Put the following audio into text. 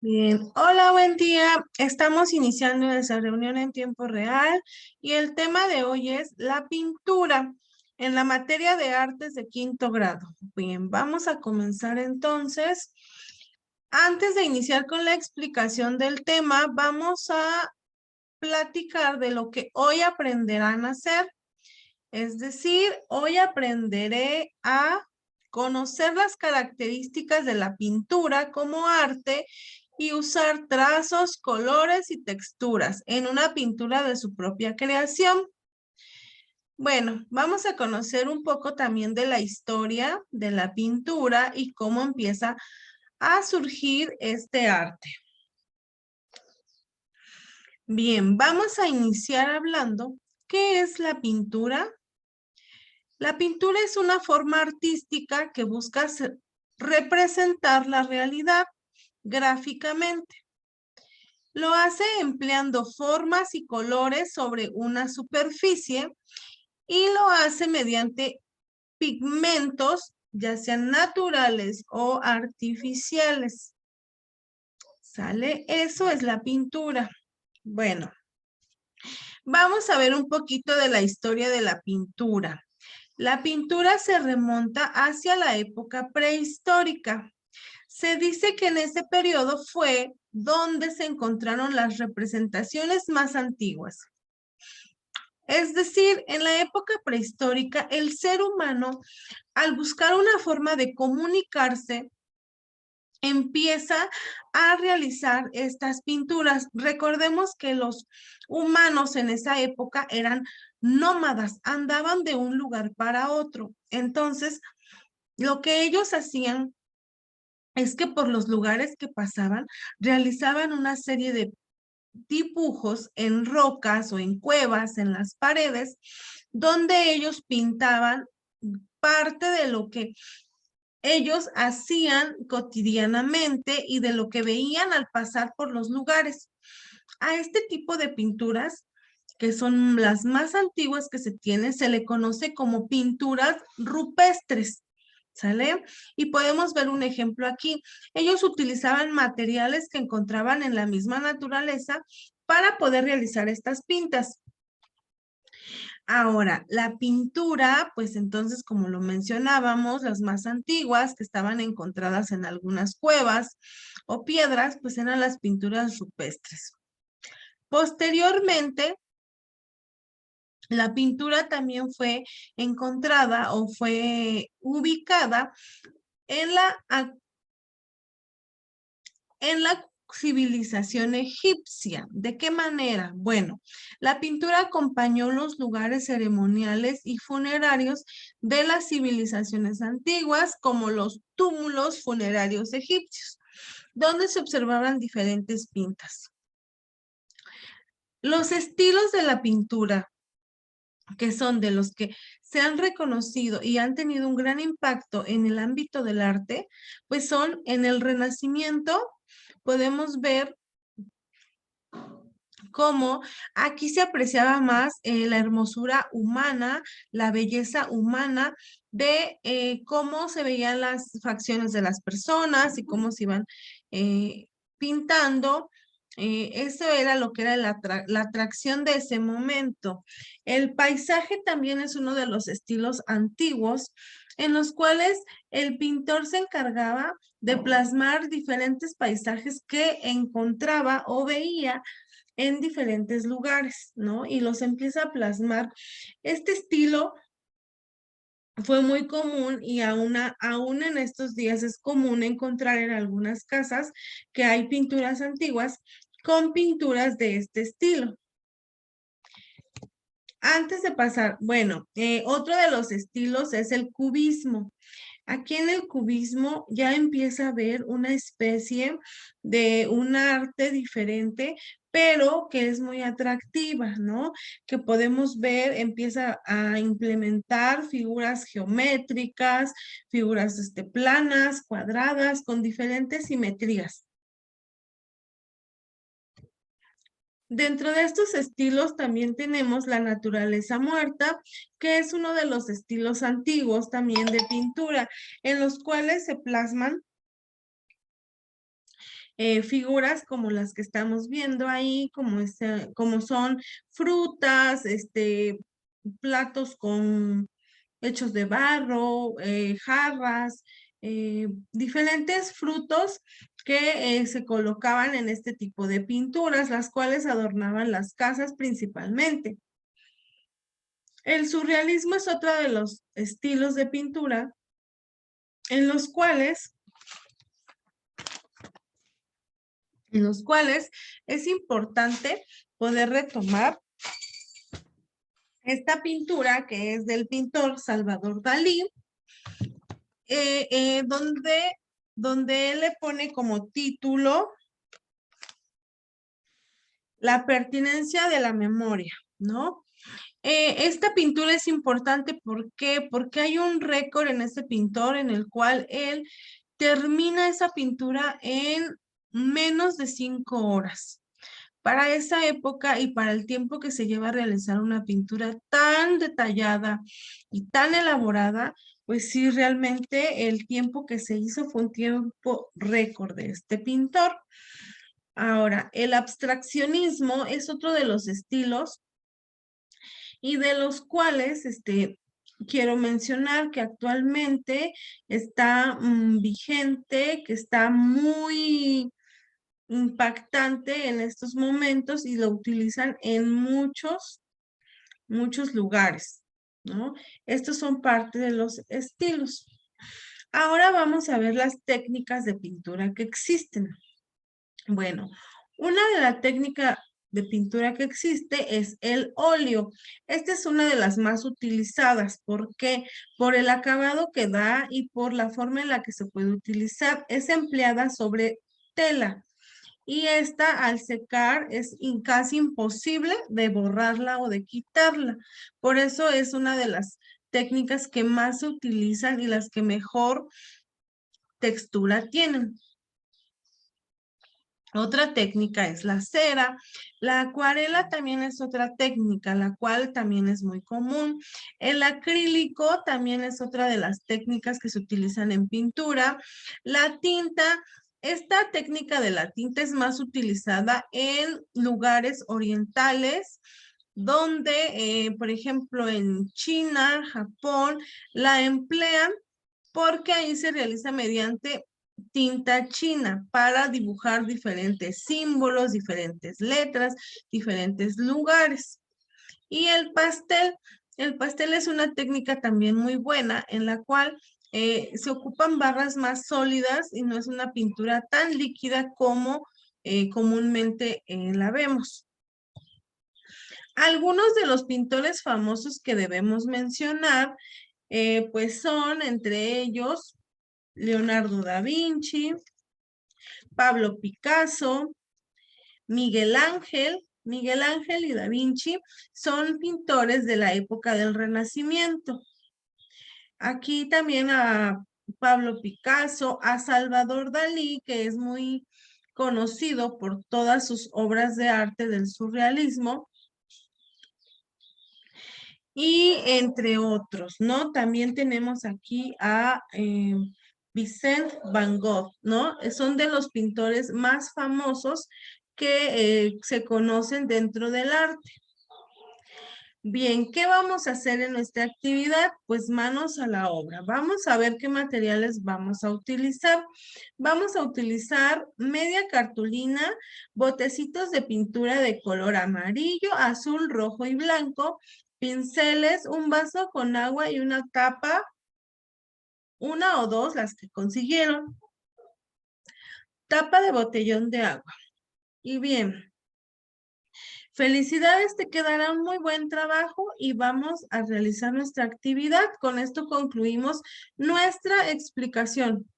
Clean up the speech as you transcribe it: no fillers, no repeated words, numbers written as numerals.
Bien, hola, buen día. Estamos iniciando esa reunión en tiempo real y el tema de hoy es la pintura en la materia de artes de quinto grado. Bien, vamos a comenzar entonces. Antes de iniciar con la explicación del tema, vamos a platicar de lo que hoy aprenderán a hacer. Es decir, hoy aprenderé a conocer las características de la pintura como arte y usar trazos, colores y texturas en una pintura de su propia creación. Bueno, vamos a conocer un poco también de la historia de la pintura y cómo empieza a surgir este arte. Bien, vamos a iniciar hablando, ¿qué es la pintura? La pintura es una forma artística que busca representar la realidad gráficamente. Lo hace empleando formas y colores sobre una superficie y lo hace mediante pigmentos, ya sean naturales o artificiales. ¿Sale? Eso es la pintura. Bueno, vamos a ver un poquito de la historia de la pintura. La pintura se remonta hacia la época prehistórica. Se dice que en ese periodo fue donde se encontraron las representaciones más antiguas. Es decir, en la época prehistórica, el ser humano, al buscar una forma de comunicarse, empieza a realizar estas pinturas. Recordemos que los humanos en esa época eran nómadas, andaban de un lugar para otro. Entonces, lo que ellos hacían es que por los lugares que pasaban, realizaban una serie de dibujos en rocas o en cuevas, en las paredes, donde ellos pintaban parte de lo que ellos hacían cotidianamente y de lo que veían al pasar por los lugares. A este tipo de pinturas, que son las más antiguas que se tienen, se le conoce como pinturas rupestres. ¿Sale? Y podemos ver un ejemplo aquí. Ellos utilizaban materiales que encontraban en la misma naturaleza para poder realizar estas pintas. Ahora, la pintura, pues entonces, como lo mencionábamos, las más antiguas que estaban encontradas en algunas cuevas o piedras, pues eran las pinturas rupestres. Posteriormente, la pintura también fue encontrada o fue ubicada en la civilización egipcia. ¿De qué manera? Bueno, la pintura acompañó los lugares ceremoniales y funerarios de las civilizaciones antiguas, como los túmulos funerarios egipcios, donde se observaban diferentes pintas. Los estilos de la pintura, que son de los que se han reconocido y han tenido un gran impacto en el ámbito del arte, pues son en el Renacimiento. Podemos ver cómo aquí se apreciaba más la hermosura humana, la belleza humana de cómo se veían las facciones de las personas y cómo se iban pintando. Eso era lo que era la atracción de ese momento. El paisaje también es uno de los estilos antiguos en los cuales el pintor se encargaba de plasmar diferentes paisajes que encontraba o veía en diferentes lugares, ¿no? Y los empieza a plasmar. Este estilo fue muy común y aún en estos días es común encontrar en algunas casas que hay pinturas antiguas con pinturas de este estilo. Antes de pasar, bueno, otro de los estilos es el cubismo. Aquí en el cubismo ya empieza a haber una especie de un arte diferente, pero que es muy atractiva, ¿no? Que podemos ver, empieza a implementar figuras geométricas, figuras planas, cuadradas, con diferentes simetrías. Dentro de estos estilos también tenemos la naturaleza muerta, que es uno de los estilos antiguos también de pintura, en los cuales se plasman figuras como las que estamos viendo ahí, como son frutas, platos hechos de barro, jarras, diferentes frutos que se colocaban en este tipo de pinturas, las cuales adornaban las casas principalmente. El surrealismo es otro de los estilos de pintura en los cuales es importante poder retomar esta pintura que es del pintor Salvador Dalí, donde él le pone como título la pertinencia de la memoria, ¿no? Esta pintura es importante, ¿por qué? Porque hay un récord en este pintor en el cual él termina esa pintura en menos de 5 horas. Para esa época y para el tiempo que se lleva a realizar una pintura tan detallada y tan elaborada, pues sí, realmente el tiempo que se hizo fue un tiempo récord de este pintor. Ahora, el abstraccionismo es otro de los estilos y de los cuales quiero mencionar que actualmente está vigente, que está muy impactante en estos momentos y lo utilizan en muchos lugares, ¿no? Estos son parte de los estilos. Ahora vamos a ver las técnicas de pintura que existen. Bueno, una de las técnicas de pintura que existe es el óleo. Esta es una de las más utilizadas. ¿Por qué? Por el acabado que da y por la forma en la que se puede utilizar. Es empleada sobre tela. Y esta al secar es casi imposible de borrarla o de quitarla. Por eso es una de las técnicas que más se utilizan y las que mejor textura tienen. Otra técnica es la cera. La acuarela también es otra técnica, la cual también es muy común. El acrílico también es otra de las técnicas que se utilizan en pintura. La tinta, esta técnica de la tinta es más utilizada en lugares orientales, donde, por ejemplo, en China, Japón, la emplean porque ahí se realiza mediante tinta china para dibujar diferentes símbolos, diferentes letras, diferentes lugares. Y el pastel es una técnica también muy buena en la cual se ocupan barras más sólidas y no es una pintura tan líquida como comúnmente la vemos. Algunos de los pintores famosos que debemos mencionar, pues son entre ellos Leonardo da Vinci, Pablo Picasso, Miguel Ángel. Miguel Ángel y da Vinci son pintores de la época del Renacimiento. Aquí también a Pablo Picasso, a Salvador Dalí, que es muy conocido por todas sus obras de arte del surrealismo, y entre otros, ¿no? También tenemos aquí a Vincent Van Gogh, ¿no? Son de los pintores más famosos que se conocen dentro del arte. Bien, ¿qué vamos a hacer en nuestra actividad? Pues manos a la obra. Vamos a ver qué materiales vamos a utilizar. Vamos a utilizar media cartulina, botecitos de pintura de color amarillo, azul, rojo y blanco, pinceles, un vaso con agua y una tapa, una o dos, las que consiguieron. Tapa de botellón de agua. Y bien, felicidades, te quedará un muy buen trabajo y vamos a realizar nuestra actividad. Con esto concluimos nuestra explicación.